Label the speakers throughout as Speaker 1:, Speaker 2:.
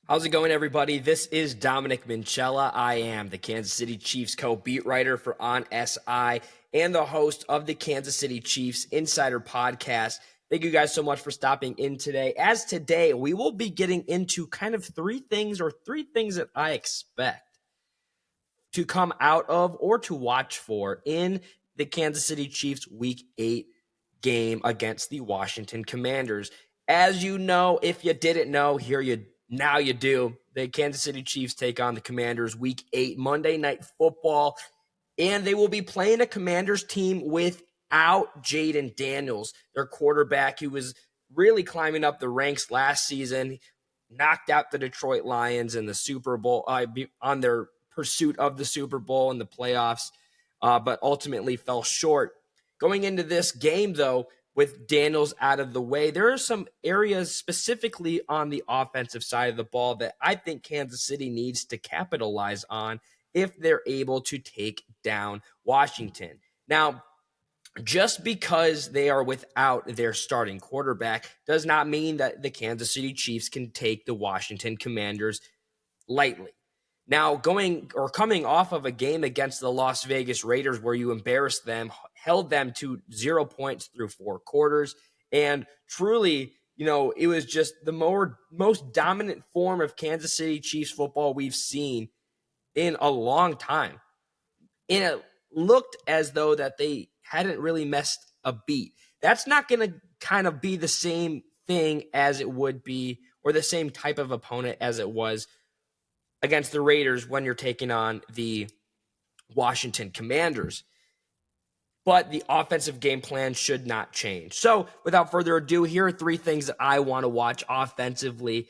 Speaker 1: How's it going, everybody? This is Dominic Minchella. I am the Kansas City Chiefs co-beat writer for On SI and the host of the Kansas City Chiefs Insider Podcast. Thank you guys so much for stopping in today. As today, we will be getting into kind of three things that I expect to come out of or to watch for in the Kansas City Chiefs Week 8 game against the Washington Commanders. As you know, if you didn't know, now you do. The Kansas City Chiefs take on the Commanders Week 8 Monday Night Football, and they will be playing a Commanders team without Jayden Daniels, their quarterback, who was really climbing up the ranks last season, knocked out the Detroit Lions in the Super Bowl on their pursuit of the Super Bowl and the playoffs, but ultimately fell short. Going into this game, though, with Daniels out of the way, there are some areas specifically on the offensive side of the ball that I think Kansas City needs to capitalize on if they're able to take down Washington. Now, just because they are without their starting quarterback does not mean that the Kansas City Chiefs can take the Washington Commanders lightly. Now, coming off of a game against the Las Vegas Raiders where you embarrassed them, held them to 0 points through 4 quarters, and truly, it was just the most dominant form of Kansas City Chiefs football we've seen in a long time. And it looked as though that they hadn't really missed a beat. That's not going to kind of be the same thing as it would be, or the same type of opponent as it was against the Raiders when you're taking on the Washington Commanders. But the offensive game plan should not change. So without further ado, here are 3 things that I want to watch offensively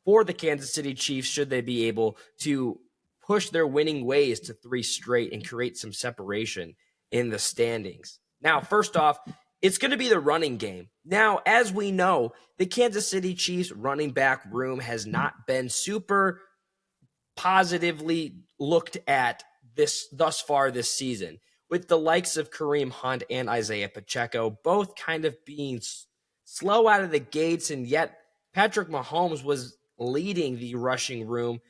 Speaker 1: for the Kansas City Chiefs should they be able to push their winning ways to 3 straight and create some separation in the standings. Now, first off, it's going to be the running game. Now, as we know, the Kansas City Chiefs running back room has not been super positively looked at thus far this season, with the likes of Kareem Hunt and Isaiah Pacheco both kind of being slow out of the gates, and yet Patrick Mahomes was leading the rushing room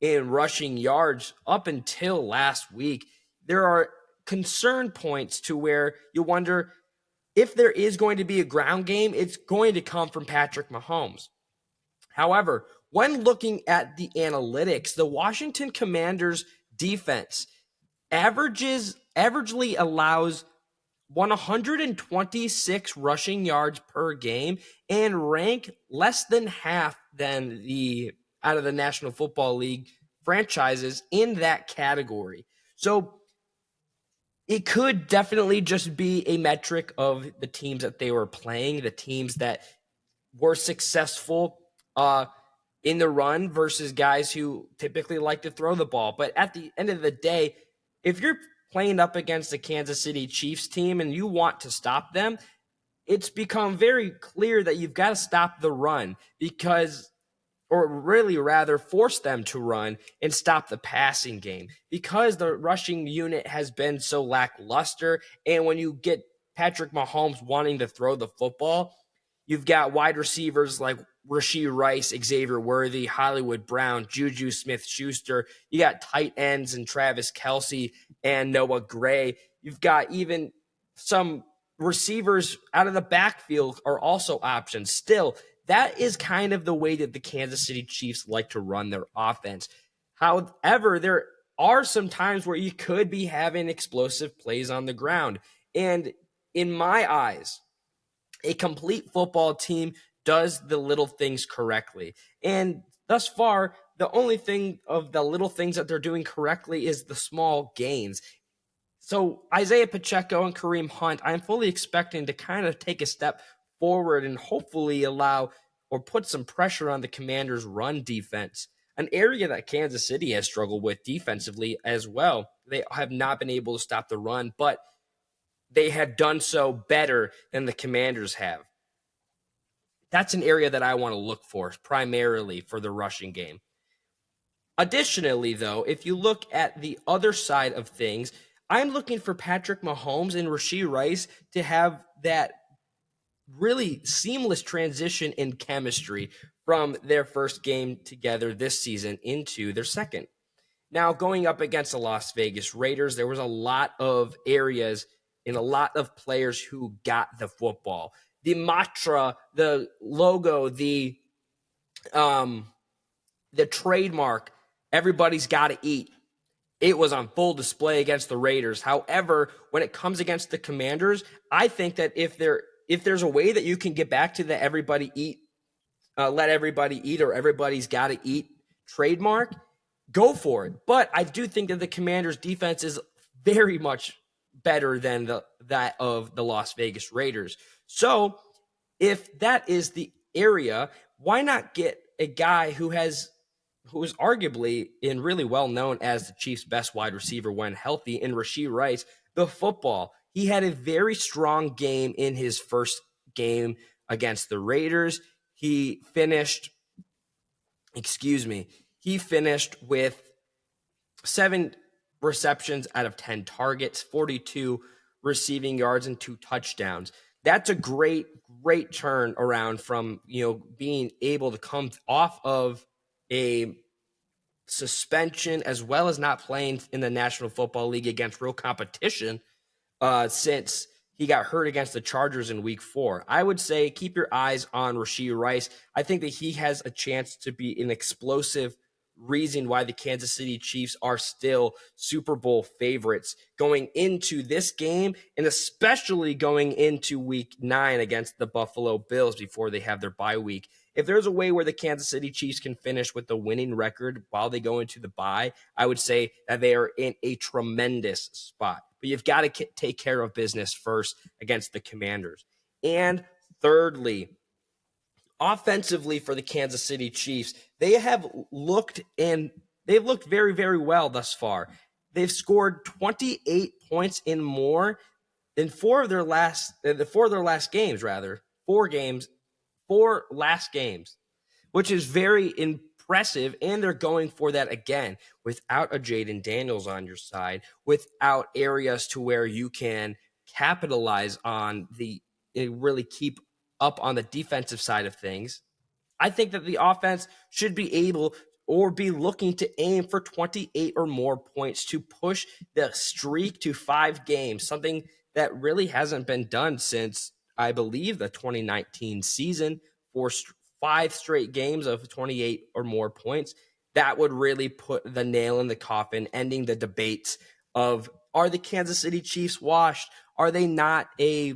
Speaker 1: in rushing yards up until last week. There are concern points to where you wonder if there is going to be a ground game, it's going to come from Patrick Mahomes. However, when looking at the analytics, the Washington Commanders defense averagely allows 126 rushing yards per game and rank less than half than out of the National Football League franchises in that category. So it could definitely just be a metric of the teams that they were playing, the teams that were successful in the run versus guys who typically like to throw the ball. But at the end of the day, if you're playing up against the Kansas City Chiefs team and you want to stop them, it's become very clear that you've got to stop the run or really rather force them to run and stop the passing game, because the rushing unit has been so lackluster. And when you get Patrick Mahomes wanting to throw the football, you've got wide receivers like Rashee Rice, Xavier Worthy, Hollywood Brown, Juju Smith-Schuster. You got tight ends and Travis Kelce and Noah Gray. You've got even some receivers out of the backfield are also options. Still, that is kind of the way that the Kansas City Chiefs like to run their offense. However, there are some times where you could be having explosive plays on the ground. And in my eyes, a complete football team does the little things correctly. And thus far, the only thing of the little things that they're doing correctly is the small gains. So Isaiah Pacheco and Kareem Hunt, I'm fully expecting to kind of take a step forward and hopefully allow or put some pressure on the Commanders' run defense, an area that Kansas City has struggled with defensively as well. They have not been able to stop the run, but they have done so better than the Commanders have. That's an area that I want to look for primarily for the rushing game. Additionally, though, if you look at the other side of things, I'm looking for Patrick Mahomes and Rashee Rice to have that really seamless transition in chemistry from their first game together this season into their second. Now, going up against the Las Vegas Raiders, there was a lot of areas and a lot of players who got the football. The mantra, the logo, the trademark, everybody's got to eat. It was on full display against the Raiders. However, when it comes against the Commanders, I think that if there's a way that you can get back to the everybody eat, let everybody eat, or everybody's got to eat trademark, go for it. But I do think that the Commanders' defense is very much better than that of the Las Vegas Raiders. So if that is the area, why not get a guy who is arguably and really well known as the Chiefs' best wide receiver when healthy, in Rashee Rice, the football? He had a very strong game in his first game against the Raiders. He finished with 7 receptions out of 10 targets, 42 receiving yards, and 2 touchdowns. That's a great turn around from, being able to come off of a suspension as well as not playing in the National Football League against real competition since he got hurt against the Chargers in week 4. I would say keep your eyes on Rashee Rice. I think that he has a chance to be an explosive reason why the Kansas City Chiefs are still Super Bowl favorites going into this game, and especially going into week 9 against the Buffalo Bills before they have their bye week. If there's a way where the Kansas City Chiefs can finish with the winning record while they go into the bye, I would say that they are in a tremendous spot. But you've got to take care of business first against the Commanders. And thirdly, offensively for the Kansas City Chiefs, they've looked very, very well thus far. They've scored 28 points and more in four last games, which is very impressive. And they're going for that again without a Jaden Daniels on your side, without areas to where you can capitalize on really keep up on the defensive side of things. I think that the offense should be able or be looking to aim for 28 or more points to push the streak to 5 games, something that really hasn't been done since, I believe, the 2019 season, for 5 straight games of 28 or more points. That would really put the nail in the coffin, ending the debates of, are the Kansas City Chiefs washed? Are they not a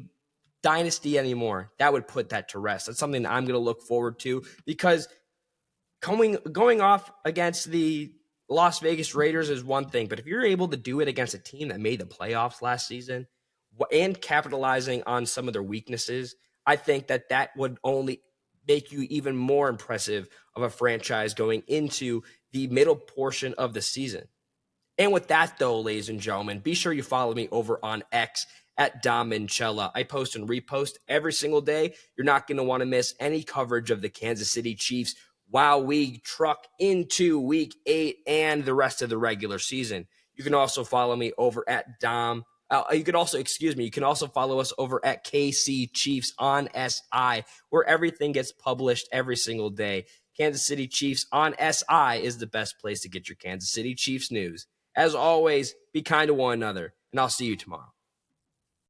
Speaker 1: dynasty anymore? That would put that to rest. That's something that I'm going to look forward to, because going off against the Las Vegas Raiders is one thing, but if you're able to do it against a team that made the playoffs last season and capitalizing on some of their weaknesses, I think that would only make you even more impressive of a franchise going into the middle portion of the season. And with that, though, ladies and gentlemen, be sure you follow me over on X at Dom Minchella. I post and repost every single day. You're not going to want to miss any coverage of the Kansas City Chiefs while we truck into week 8 and the rest of the regular season. You can also follow me over at you can also follow us over at KC Chiefs on SI, where everything gets published every single day. Kansas City Chiefs on SI is the best place to get your Kansas City Chiefs news. As always, be kind to one another, and I'll see you tomorrow.